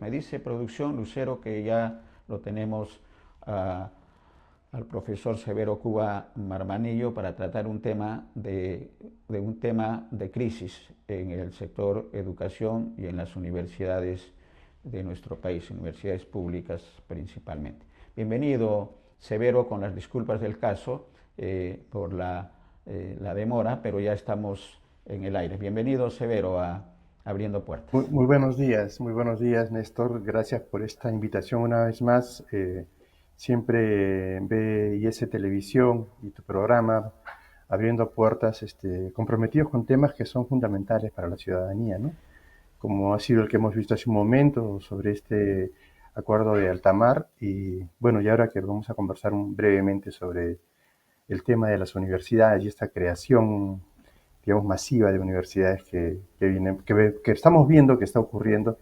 Me dice producción, Lucero, que ya lo tenemos al profesor Severo Cuba Marmanillo para tratar un tema de crisis en el sector educación y en las universidades de nuestro país, universidades públicas principalmente. Bienvenido, Severo, con las disculpas del caso por la demora, pero ya estamos en el aire. Bienvenido, Severo, a Abriendo Puertas. Muy buenos días, Néstor. Gracias por esta invitación una vez más. Siempre ve IS Televisión y tu programa abriendo puertas, comprometidos con temas que son fundamentales para la ciudadanía, ¿no? Como ha sido el que hemos visto hace un momento sobre este acuerdo de alta mar y bueno, y ahora que vamos a conversar brevemente sobre el tema de las universidades y esta creación, digamos, masiva de universidades que estamos viendo que está ocurriendo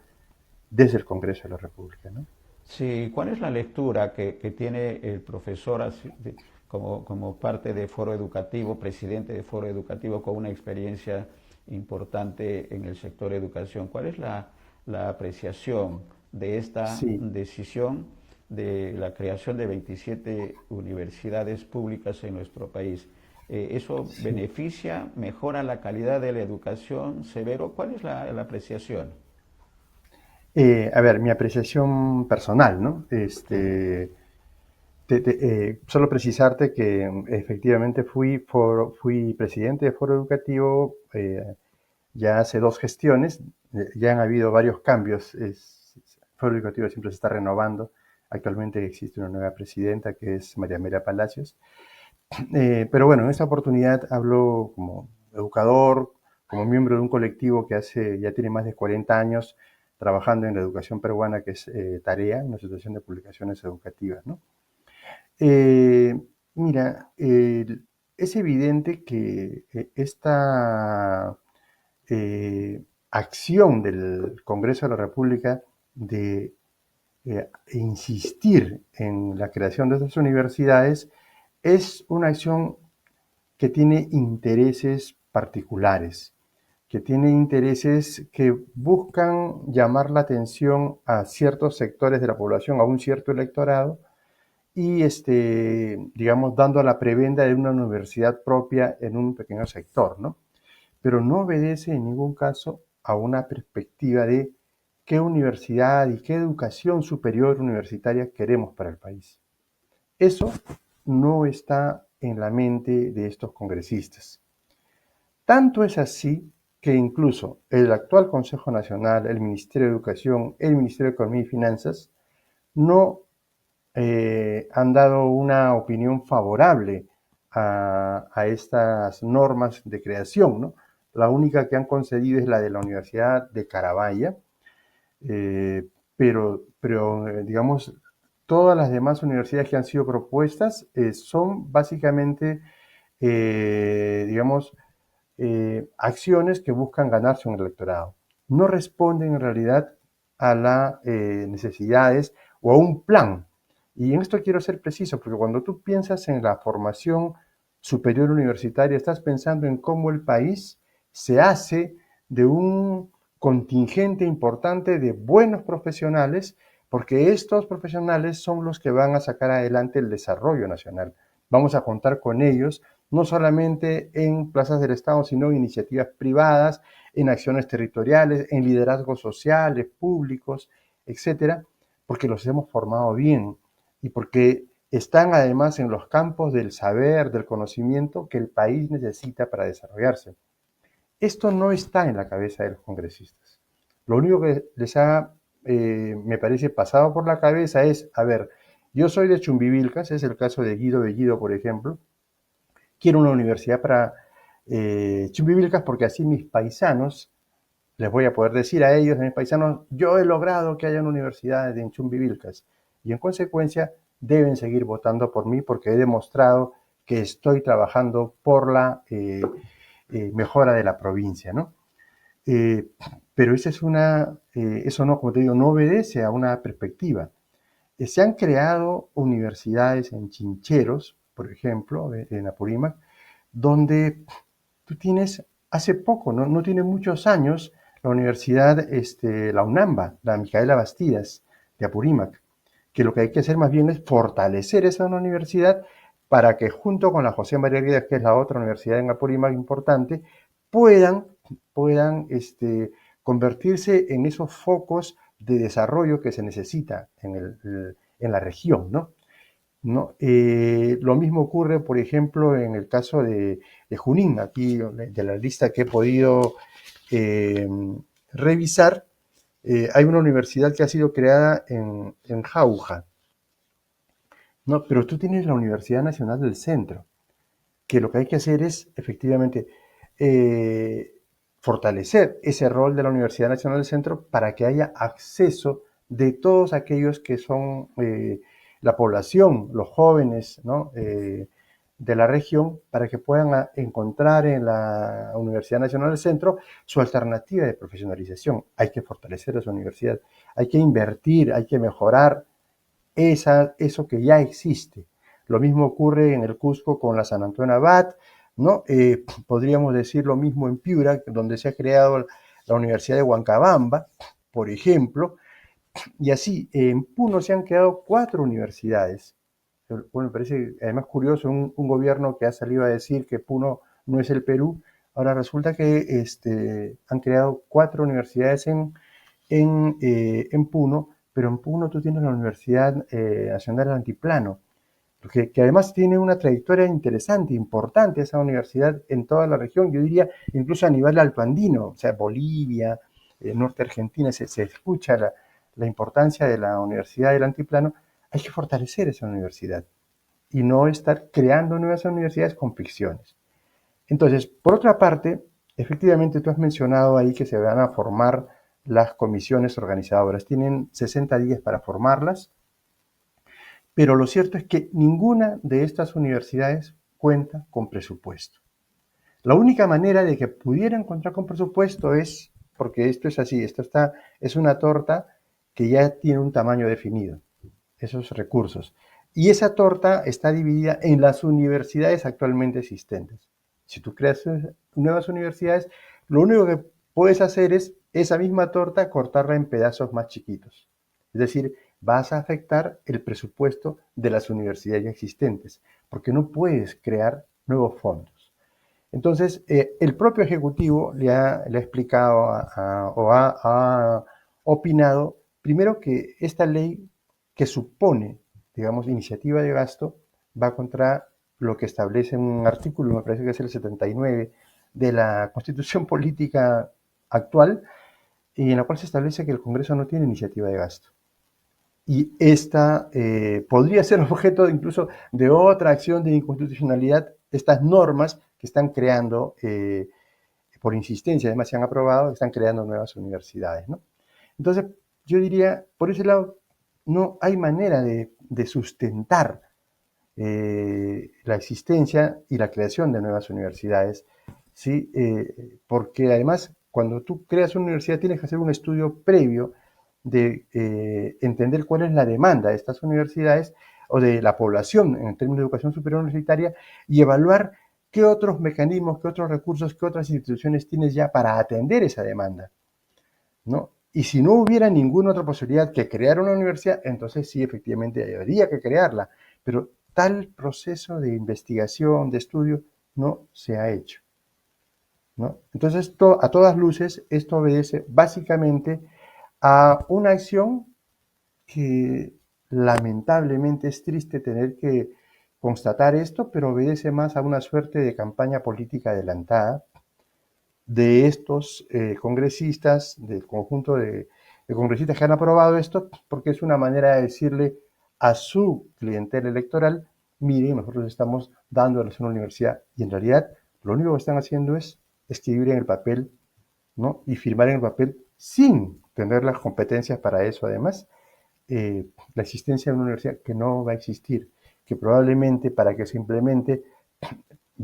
desde el Congreso de la República, ¿no? Sí, ¿cuál es la lectura que tiene el profesor como parte de Foro Educativo, presidente de Foro Educativo con una experiencia importante en el sector educación? ¿Cuál es la apreciación de esta Sí, decisión de la creación de 27 universidades públicas en nuestro país? ¿Eso sí. beneficia, mejora la calidad de la educación? Severo, ¿cuál es la apreciación? A ver, mi apreciación personal, ¿no? Sí, Solo precisarte que efectivamente fui presidente de Foro Educativo ya hace dos gestiones, ya han habido varios cambios. Foro Educativo siempre se está renovando. Actualmente existe una nueva presidenta que es María Amelia Palacios. Pero bueno, en esta oportunidad hablo como educador, como miembro de un colectivo que ya tiene más de 40 años trabajando en la educación peruana, que es Tarea, una asociación de publicaciones educativas, ¿no? Eh, Mira, es evidente que esta acción del Congreso de la República de insistir en la creación de estas universidades es una acción que tiene intereses particulares, que tiene intereses que buscan llamar la atención a ciertos sectores de la población, a un cierto electorado, y digamos, dando la prebenda de una universidad propia en un pequeño sector, ¿no? Pero no obedece en ningún caso a una perspectiva de qué universidad y qué educación superior universitaria queremos para el país. Eso no está en la mente de estos congresistas. Tanto es así que incluso el actual Consejo Nacional, el Ministerio de Educación, el Ministerio de Economía y Finanzas no han dado una opinión favorable a estas normas de creación, ¿no? La única que han concedido es la de la Universidad de Carabaya, eh, pero digamos, todas las demás universidades que han sido propuestas son básicamente, digamos, acciones que buscan ganarse un electorado. No responden en realidad a las necesidades o a un plan. Y en esto quiero ser preciso, porque cuando tú piensas en la formación superior universitaria, estás pensando en cómo el país se hace de un contingente importante de buenos profesionales, porque estos profesionales son los que van a sacar adelante el desarrollo nacional. Vamos a contar con ellos no solamente en plazas del Estado, sino en iniciativas privadas, en acciones territoriales, en liderazgos sociales, públicos, etcétera, porque los hemos formado bien y porque están además en los campos del saber, del conocimiento que el país necesita para desarrollarse. Esto no está en la cabeza de los congresistas. Lo único que les ha, me parece, pasado por la cabeza es, a ver, yo soy de Chumbivilcas, es el caso de Guido Bellido, por ejemplo, quiero una universidad para Chumbivilcas porque así mis paisanos, les voy a poder decir a ellos, a mis paisanos, yo he logrado que haya una universidad en Chumbivilcas y en consecuencia deben seguir votando por mí porque he demostrado que estoy trabajando por la mejora de la provincia, ¿no? Eh, pero eso no, como te digo, no obedece a una perspectiva. Se han creado universidades en Chincheros, por ejemplo, en Apurímac, donde tú tienes hace poco, no tiene muchos años, la universidad, la UNAMBA, la Micaela Bastidas de Apurímac, que lo que hay que hacer más bien es fortalecer esa universidad para que junto con la José María Guedes, que es la otra universidad en Apurímac importante, puedan, puedan convertirse en esos focos de desarrollo que se necesita en la región, ¿no? ¿No? Lo mismo ocurre, por ejemplo, en el caso de Junín, aquí de la lista que he podido eh, revisar, hay una universidad que ha sido creada en Jauja, ¿no? Pero tú tienes la Universidad Nacional del Centro, que lo que hay que hacer es efectivamente eh, fortalecer ese rol de la Universidad Nacional del Centro para que haya acceso de todos aquellos que son la población, los jóvenes, ¿no? De la región, para que puedan encontrar en la Universidad Nacional del Centro su alternativa de profesionalización. Hay que fortalecer esa universidad, hay que invertir, hay que mejorar eso que ya existe. Lo mismo ocurre en el Cusco con la San Antonio Abad, ¿no? Podríamos decir lo mismo en Piura, donde se ha creado la Universidad de Huancabamba, por ejemplo, y así, en Puno se han creado 4 universidades. Bueno, me parece además curioso un gobierno que ha salido a decir que Puno no es el Perú. Ahora resulta que han creado 4 universidades en Puno, pero en Puno tú tienes la Universidad Nacional del Altiplano, que además tiene una trayectoria interesante, importante esa universidad en toda la región, yo diría incluso a nivel altoandino, o sea, Bolivia, norte Argentina, se escucha la importancia de la Universidad del Altiplano. Hay que fortalecer esa universidad y no estar creando nuevas universidades con ficciones. Entonces, por otra parte, efectivamente tú has mencionado ahí que se van a formar las comisiones organizadoras. Tienen 60 días para formarlas, pero lo cierto es que ninguna de estas universidades cuenta con presupuesto. La única manera de que pudieran contar con presupuesto es, porque esto es así, es una torta que ya tiene un tamaño definido, esos recursos. Y esa torta está dividida en las universidades actualmente existentes. Si tú creas nuevas universidades, lo único que puedes hacer es esa misma torta cortarla en pedazos más chiquitos. Es decir, vas a afectar el presupuesto de las universidades ya existentes, porque no puedes crear nuevos fondos. Entonces, el propio Ejecutivo le ha explicado o ha opinado, primero, que esta ley que supone, digamos, iniciativa de gasto, va contra lo que establece un artículo, me parece que es el 79 de la Constitución Política actual, y en la cual se establece que el Congreso no tiene iniciativa de gasto. Y esta podría ser objeto incluso de otra acción de inconstitucionalidad, estas normas que están creando, por insistencia, además se han aprobado, están creando nuevas universidades, ¿no? Entonces, yo diría, por ese lado, no hay manera de sustentar la existencia y la creación de nuevas universidades, ¿sí? Porque además, cuando tú creas una universidad, tienes que hacer un estudio previo de entender cuál es la demanda de estas universidades o de la población en términos de educación superior universitaria y evaluar qué otros mecanismos, qué otros recursos, qué otras instituciones tienes ya para atender esa demanda, ¿no? Y si no hubiera ninguna otra posibilidad que crear una universidad, entonces sí, efectivamente, habría que crearla. Pero tal proceso de investigación, de estudio, no se ha hecho, ¿no? Entonces, a todas luces, esto obedece básicamente a una acción que lamentablemente es triste tener que constatar esto, pero obedece más a una suerte de campaña política adelantada de estos congresistas, del conjunto de congresistas que han aprobado esto, porque es una manera de decirle a su clientela electoral, miren, nosotros estamos dándoles una universidad, y en realidad lo único que están haciendo es escribir en el papel, ¿no? Y firmar en el papel sin tener las competencias para eso, además, la existencia de una universidad que no va a existir, que probablemente para que se implemente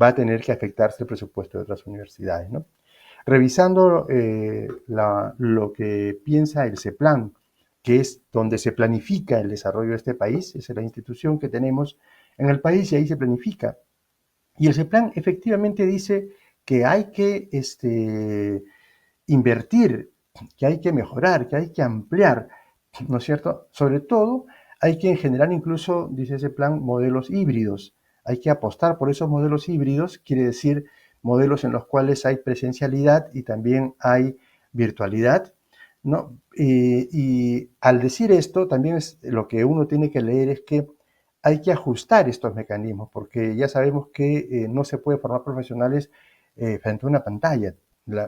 va a tener que afectarse el presupuesto de otras universidades, ¿no? Revisando lo que piensa el CEPLAN, que es donde se planifica el desarrollo de este país, es la institución que tenemos en el país y ahí se planifica. Y el CEPLAN efectivamente dice que hay que invertir, que hay que mejorar, que hay que ampliar, ¿no es cierto? Sobre todo, hay que generar incluso, dice ese plan, modelos híbridos. Hay que apostar por esos modelos híbridos, quiere decir modelos en los cuales hay presencialidad y también hay virtualidad, ¿no? Y al decir esto, también es, lo que uno tiene que leer es que hay que ajustar estos mecanismos, porque ya sabemos que no se puede formar profesionales frente a una pantalla.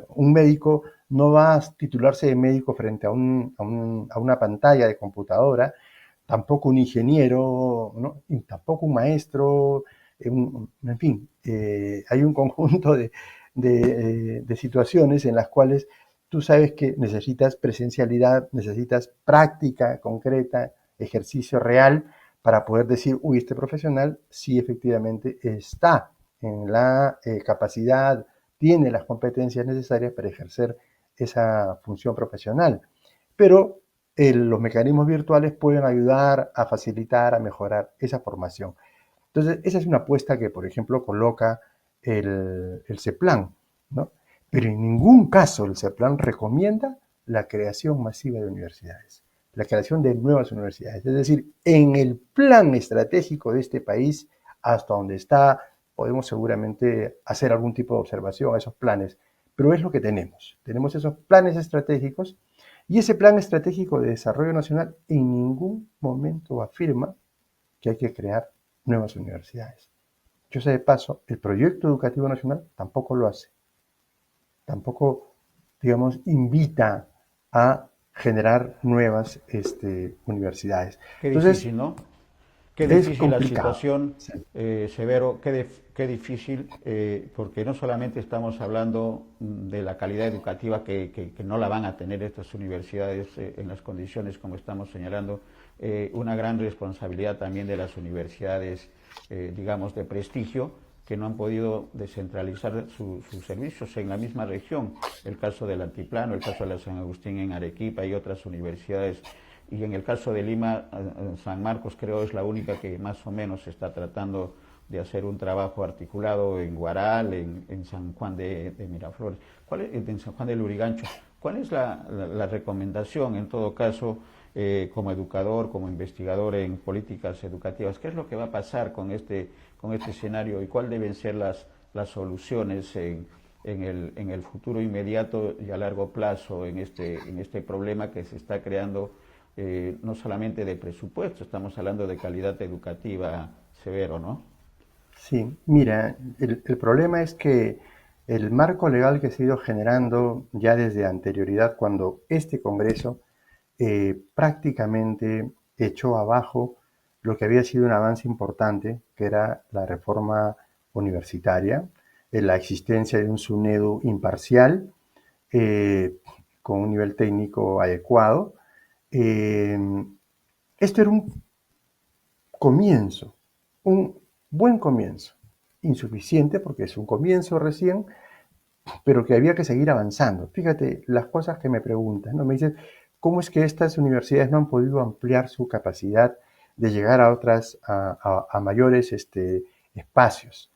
Un médico no va a titularse de médico frente a una pantalla de computadora, tampoco un ingeniero, ¿no? Y tampoco un maestro, en fin, hay un conjunto de situaciones en las cuales tú sabes que necesitas presencialidad, necesitas práctica concreta, ejercicio real, para poder decir, uy, este profesional sí efectivamente está en la capacidad, tiene las competencias necesarias para ejercer esa función profesional. Pero los mecanismos virtuales pueden ayudar a facilitar, a mejorar esa formación. Entonces, esa es una apuesta que, por ejemplo, coloca el CEPLAN, ¿no? Pero en ningún caso el CEPLAN recomienda la creación masiva de universidades, la creación de nuevas universidades. Es decir, en el plan estratégico de este país, hasta donde está, podemos seguramente hacer algún tipo de observación a esos planes, pero es lo que tenemos. Tenemos esos planes estratégicos y ese plan estratégico de desarrollo nacional en ningún momento afirma que hay que crear nuevas universidades. Yo sé de paso, el proyecto educativo nacional tampoco lo hace. Tampoco, digamos, invita a generar nuevas universidades. Qué Entonces, difícil, ¿no? Qué es difícil la complicado. situación, Sí. Severo, qué difícil, porque no solamente estamos hablando de la calidad educativa que no la van a tener estas universidades en las condiciones como estamos señalando, una gran responsabilidad también de las universidades, digamos, de prestigio, que no han podido descentralizar sus servicios en la misma región. El caso del Altiplano, el caso de la San Agustín en Arequipa y otras universidades. Y en el caso de Lima, San Marcos creo es la única que más o menos está tratando de hacer un trabajo articulado en Guaral, en San Juan de Miraflores, en San Juan del Lurigancho. ¿Cuál es la recomendación en todo caso como educador, como investigador en políticas educativas? ¿Qué es lo que va a pasar con este escenario y cuáles deben ser las soluciones en el futuro inmediato y a largo plazo en este problema que se está creando? No solamente de presupuesto, estamos hablando de calidad educativa, Severo, ¿no? Sí, mira, el problema es que el marco legal que se ha ido generando ya desde anterioridad, cuando este Congreso prácticamente echó abajo lo que había sido un avance importante, que era la reforma universitaria, la existencia de un SUNEDU imparcial, eh, con un nivel técnico adecuado. Eh, Esto era un comienzo, un buen comienzo, insuficiente porque es un comienzo recién, pero que había que seguir avanzando. Fíjate las cosas que me preguntas, ¿no? Me dices, ¿cómo es que estas universidades no han podido ampliar su capacidad de llegar a otras, a mayores espacios?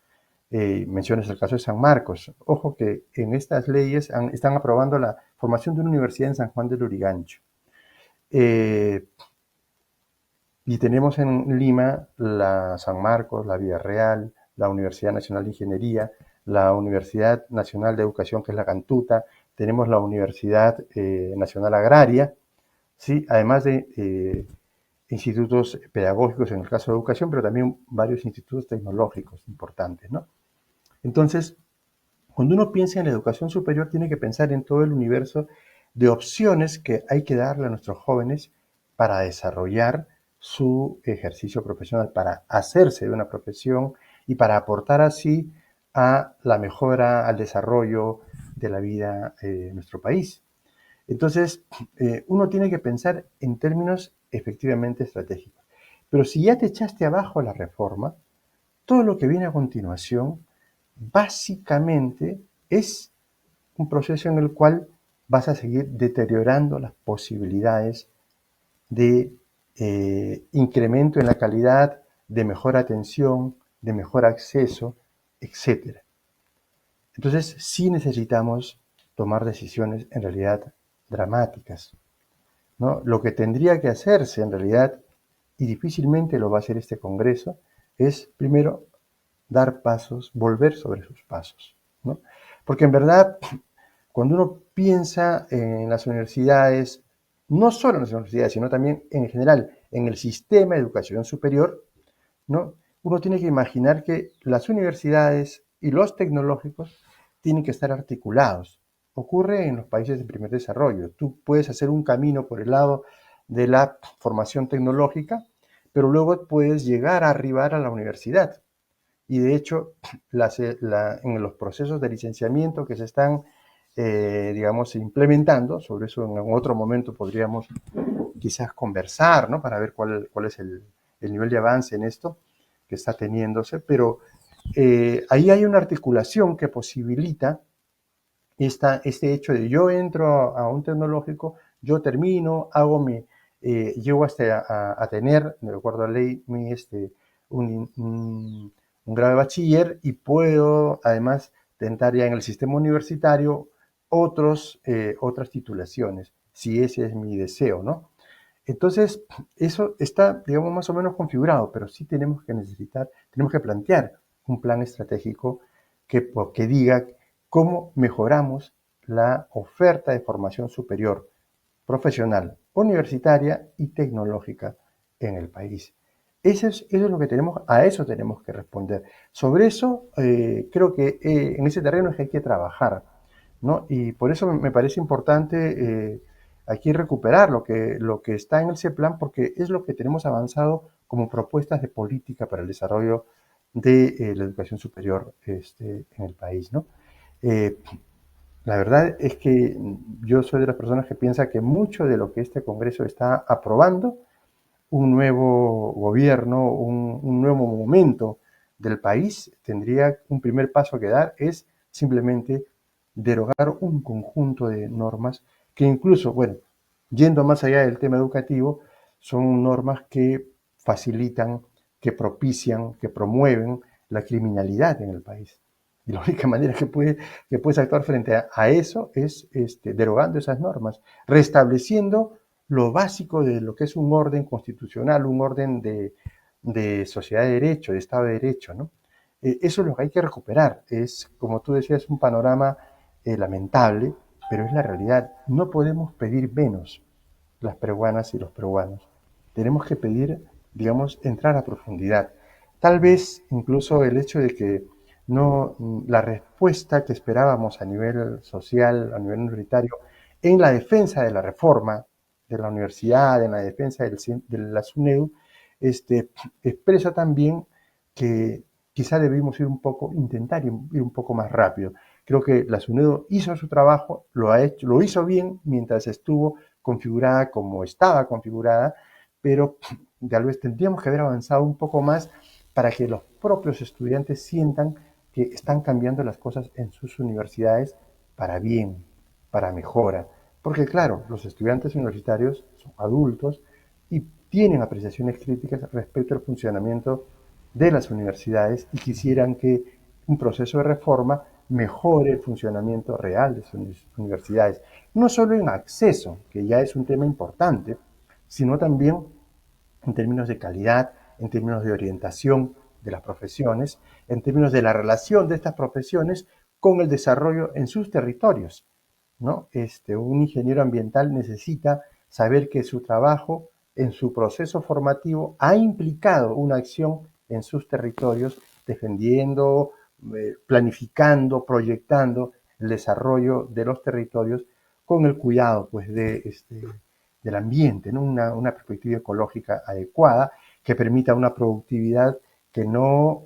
Mencionas el caso de San Marcos. Ojo que en estas leyes están aprobando la formación de una universidad en San Juan del Lurigancho. Eh, Y tenemos en Lima la San Marcos, la Villarreal, la Universidad Nacional de Ingeniería, la Universidad Nacional de Educación, que es la Cantuta, tenemos la Universidad Nacional Agraria, ¿sí? Además de institutos pedagógicos en el caso de educación, pero también varios institutos tecnológicos importantes, ¿no? Entonces, cuando uno piensa en la educación superior, tiene que pensar en todo el universo de opciones que hay que darle a nuestros jóvenes para desarrollar su ejercicio profesional, para hacerse de una profesión y para aportar así a la mejora, al desarrollo de la vida en nuestro país. Entonces, uno tiene que pensar en términos efectivamente estratégicos. Pero si ya te echaste abajo la reforma, todo lo que viene a continuación básicamente es un proceso en el cual vas a seguir deteriorando las posibilidades de incremento en la calidad, de mejor atención, de mejor acceso, etc. Entonces, sí necesitamos tomar decisiones en realidad dramáticas, ¿no? Lo que tendría que hacerse en realidad, y difícilmente lo va a hacer este Congreso, es primero dar pasos, volver sobre sus pasos, ¿no? Porque en verdad, cuando uno piensa en las universidades, no solo en las universidades, sino también en general en el sistema de educación superior, ¿no? Uno tiene que imaginar que las universidades y los tecnológicos tienen que estar articulados. Ocurre en los países de primer desarrollo. Tú puedes hacer un camino por el lado de la formación tecnológica, pero luego puedes llegar a arribar a la universidad. Y de hecho, en los procesos de licenciamiento que se están, digamos, implementando, sobre eso en otro momento podríamos quizás conversar, ¿no? Para ver cuál es el nivel de avance en esto que está teniéndose, pero ahí hay una articulación que posibilita este hecho de yo entro a un tecnológico, yo termino, llego hasta a tener, de acuerdo a la ley, un grado de bachiller y puedo además tentar ya en el sistema universitario otras titulaciones, si ese es mi deseo, ¿no? Entonces, eso está, digamos, más o menos configurado, pero sí tenemos que plantear un plan estratégico que diga cómo mejoramos la oferta de formación superior, profesional, universitaria y tecnológica en el país. Eso es lo que a eso tenemos que responder. Sobre eso, creo que en ese terreno es que hay que trabajar, ¿no? Y por eso me parece importante aquí recuperar lo que está en ese plan, porque es lo que tenemos avanzado como propuestas de política para el desarrollo de la educación superior en el país, ¿no? Eh, la verdad es que yo soy de las personas que piensa que mucho de lo que este Congreso está aprobando, un nuevo gobierno, un nuevo momento del país, tendría un primer paso que dar es simplemente derogar un conjunto de normas que incluso, bueno, yendo más allá del tema educativo, son normas que facilitan, que propician, que promueven la criminalidad en el país. Y la única manera que puedes actuar frente a eso es derogando esas normas, restableciendo lo básico de lo que es un orden constitucional, un orden de sociedad de derecho, de Estado de Derecho, ¿no? Eso es lo que hay que recuperar. Es, como tú decías, un panorama lamentable, pero es la realidad. No podemos pedir menos las peruanas y los peruanos. Tenemos que pedir, digamos, entrar a profundidad. Tal vez incluso el hecho de que no la respuesta que esperábamos a nivel social, a nivel universitario, en la defensa de la reforma de la universidad, en la defensa de la SUNEDU, expresa también que quizá debimos intentar ir un poco más rápido. Creo que la SUNEDU hizo su trabajo, lo hizo bien mientras estuvo configurada como estaba configurada, pero tal vez tendríamos que haber avanzado un poco más para que los propios estudiantes sientan que están cambiando las cosas en sus universidades para bien, para mejora. Porque claro, los estudiantes universitarios son adultos y tienen apreciaciones críticas respecto al funcionamiento de las universidades y quisieran que un proceso de reforma mejore el funcionamiento real de sus universidades. No solo en acceso, que ya es un tema importante, sino también en términos de calidad, en términos de orientación de las profesiones, en términos de la relación de estas profesiones con el desarrollo en sus territorios, ¿no? Un ingeniero ambiental necesita saber que su trabajo en su proceso formativo ha implicado una acción en sus territorios, defendiendo, planificando, proyectando el desarrollo de los territorios con el cuidado pues, del ambiente, ¿no? Una perspectiva ecológica adecuada que permita una productividad que no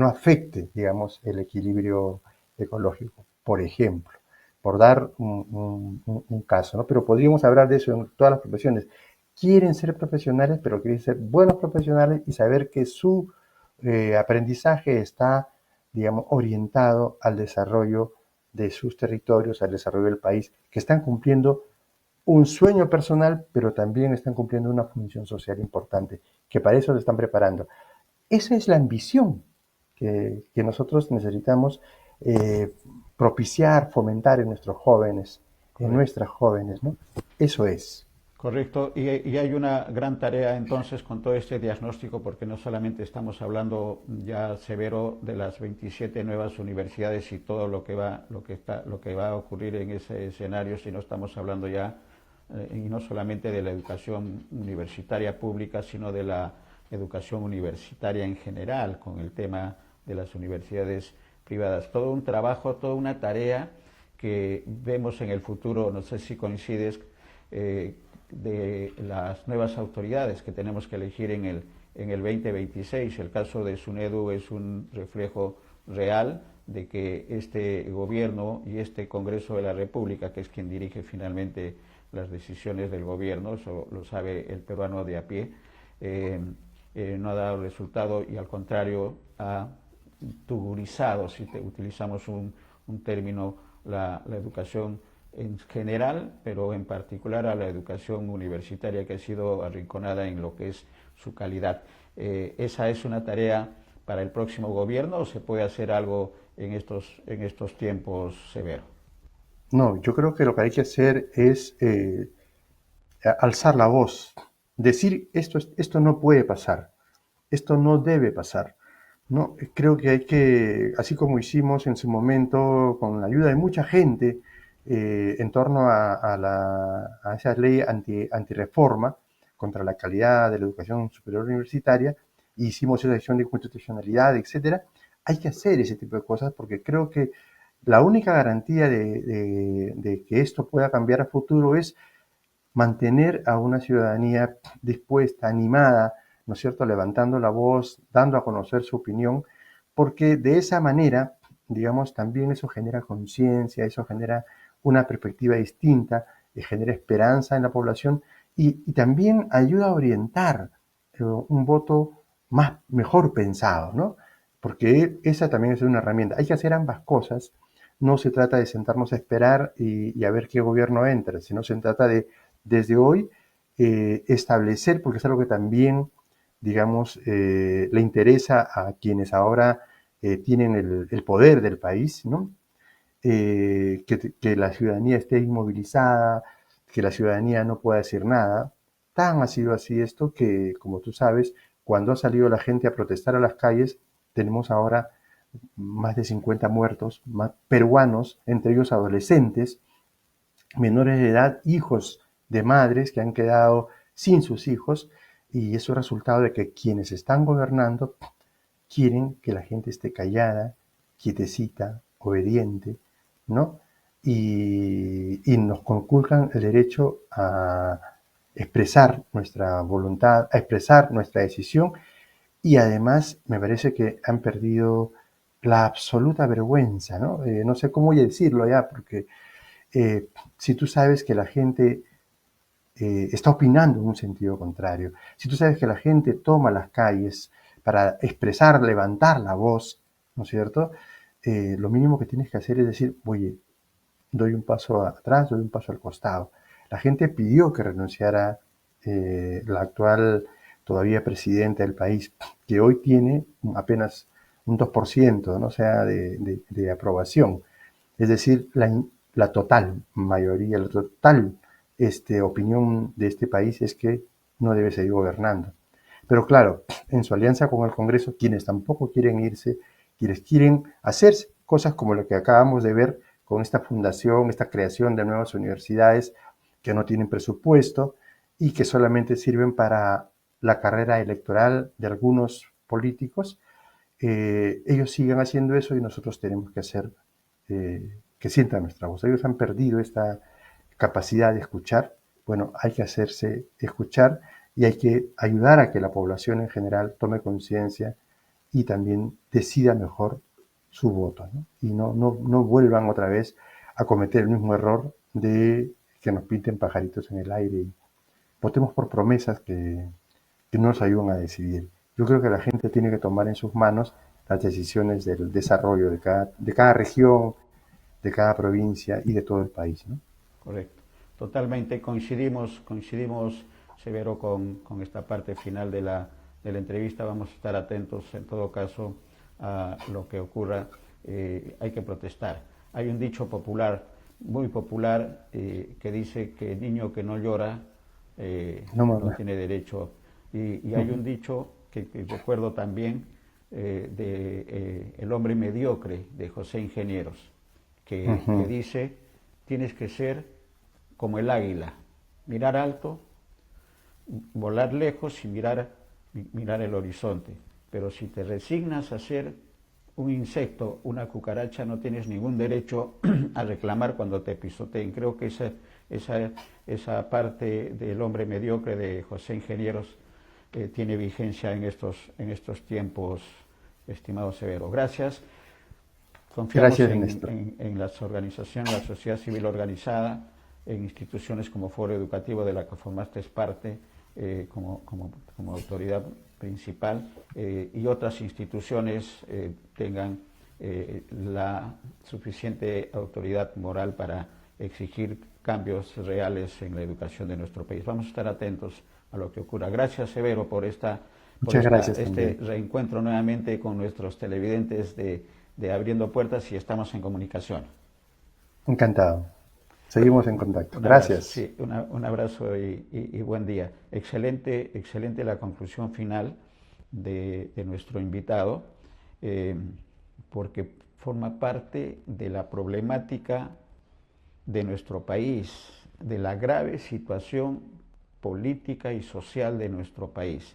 afecte, digamos, el equilibrio ecológico, por ejemplo, por dar un caso, ¿no? Pero podríamos hablar de eso en todas las profesiones. Quieren ser profesionales, pero quieren ser buenos profesionales y saber que su aprendizaje está, digamos, orientado al desarrollo de sus territorios, al desarrollo del país, que están cumpliendo un sueño personal, pero también están cumpliendo una función social importante, que para eso se están preparando. Esa es la ambición que nosotros necesitamos propiciar, fomentar en nuestros jóvenes, en Correcto. nuestras jóvenes, ¿no? Eso es. Correcto, y hay una gran tarea entonces con todo este diagnóstico, porque no solamente estamos hablando ya severo de las 27 nuevas universidades y todo lo que va a ocurrir en ese escenario, sino estamos hablando ya y no solamente de la educación universitaria pública, sino de la educación universitaria en general, con el tema de las universidades privadas. Todo un trabajo, toda una tarea que vemos en el futuro, no sé si coincides, de las nuevas autoridades que tenemos que elegir en el 2026. El caso de SUNEDU es un reflejo real de que este gobierno y este Congreso de la República, que es quien dirige finalmente las decisiones del gobierno, eso lo sabe el peruano de a pie, no ha dado resultado y al contrario ha tugurizado, si utilizamos un término, la educación en general, pero en particular a la educación universitaria, que ha sido arrinconada en lo que es su calidad. ¿Esa es una tarea para el próximo gobierno o se puede hacer algo en estos tiempos severos? No, yo creo que lo que hay que hacer es alzar la voz, decir esto no puede pasar, esto no debe pasar. No, creo que hay que, así como hicimos en su momento con la ayuda de mucha gente en torno a esa ley antireforma contra la calidad de la educación superior universitaria, hicimos esa acción de constitucionalidad, etcétera. Hay que hacer ese tipo de cosas porque creo que la única garantía de que esto pueda cambiar a futuro es mantener a una ciudadanía dispuesta, animada, ¿no es cierto?, levantando la voz, dando a conocer su opinión, porque de esa manera, digamos, también eso genera conciencia, eso genera una perspectiva distinta, genera esperanza en la población y también ayuda a orientar un voto mejor pensado, ¿no? Porque esa también es una herramienta. Hay que hacer ambas cosas. No se trata de sentarnos a esperar y a ver qué gobierno entra, sino se trata de desde hoy establecer, porque es algo que también, digamos, le interesa a quienes ahora tienen el poder del país, ¿no? Que la ciudadanía esté inmovilizada, que la ciudadanía no pueda decir nada. Tan ha sido así esto que, como tú sabes, cuando ha salido la gente a protestar a las calles, tenemos ahora más de 50 muertos, más peruanos, entre ellos adolescentes, menores de edad, hijos de madres que han quedado sin sus hijos, y eso es resultado de que quienes están gobernando quieren que la gente esté callada, quietecita, obediente, ¿no? Y nos conculcan el derecho a expresar nuestra voluntad, a expresar nuestra decisión, y además me parece que han perdido la absoluta vergüenza, ¿no? No sé cómo voy a decirlo ya, porque eh, si tú sabes que la gente está opinando en un sentido contrario, si tú sabes que la gente toma las calles para expresar, levantar la voz, ¿no es cierto? Lo mínimo que tienes que hacer es decir, oye, doy un paso atrás, doy un paso al costado. La gente pidió que renunciara la actual todavía presidenta del país, que hoy tiene apenas un 2%, ¿no? O sea, de aprobación. Es decir, la total mayoría, la total opinión de este país es que no debe seguir gobernando. Pero claro, en su alianza con el Congreso, quienes tampoco quieren irse, quienes quieren hacer cosas como lo que acabamos de ver con esta fundación, esta creación de nuevas universidades que no tienen presupuesto y que solamente sirven para la carrera electoral de algunos políticos, ellos siguen haciendo eso y nosotros tenemos que hacer que sientan nuestra voz. Ellos han perdido esta capacidad de escuchar. Bueno, hay que hacerse escuchar y hay que ayudar a que la población en general tome conciencia y también decida mejor su voto, ¿no? Y no vuelvan otra vez a cometer el mismo error de que nos pinten pajaritos en el aire y votemos por promesas que no nos ayudan a decidir. Yo creo que la gente tiene que tomar en sus manos las decisiones del desarrollo de cada región, de cada provincia y de todo el país, ¿no? Correcto. Totalmente coincidimos, Severo, con esta parte final de la entrevista. Vamos a estar atentos, en todo caso, a lo que ocurra. Hay que protestar. Hay un dicho popular, muy popular, que dice que el niño que no llora No, no mamá. tiene derecho. Y hay un dicho que recuerdo también de El hombre mediocre de José Ingenieros, que Ujú. dice, tienes que ser como el águila, mirar alto, volar lejos y mirar el horizonte. Pero si te resignas a ser un insecto, una cucaracha, no tienes ningún derecho a reclamar cuando te pisoteen. Creo que esa, esa parte del hombre mediocre de José Ingenieros tiene vigencia en estos tiempos, estimado Severo. Gracias. Confiamos Gracias, Néstor. en las organizaciones, la sociedad civil organizada, en instituciones como Foro Educativo de la que formaste parte como autoridad principal y otras instituciones tengan la suficiente autoridad moral para exigir cambios reales en la educación de nuestro país. Vamos a estar atentos a lo que ocurra. Gracias, Severo, Muchas gracias este también. reencuentro nuevamente con nuestros televidentes de Abriendo Puertas y estamos en comunicación. Encantado. Seguimos en contacto. Un abrazo, Gracias. sí, un abrazo y buen día. Excelente, excelente la conclusión final de nuestro invitado, eh, porque forma parte de la problemática de nuestro país, de la grave situación política y social de nuestro país.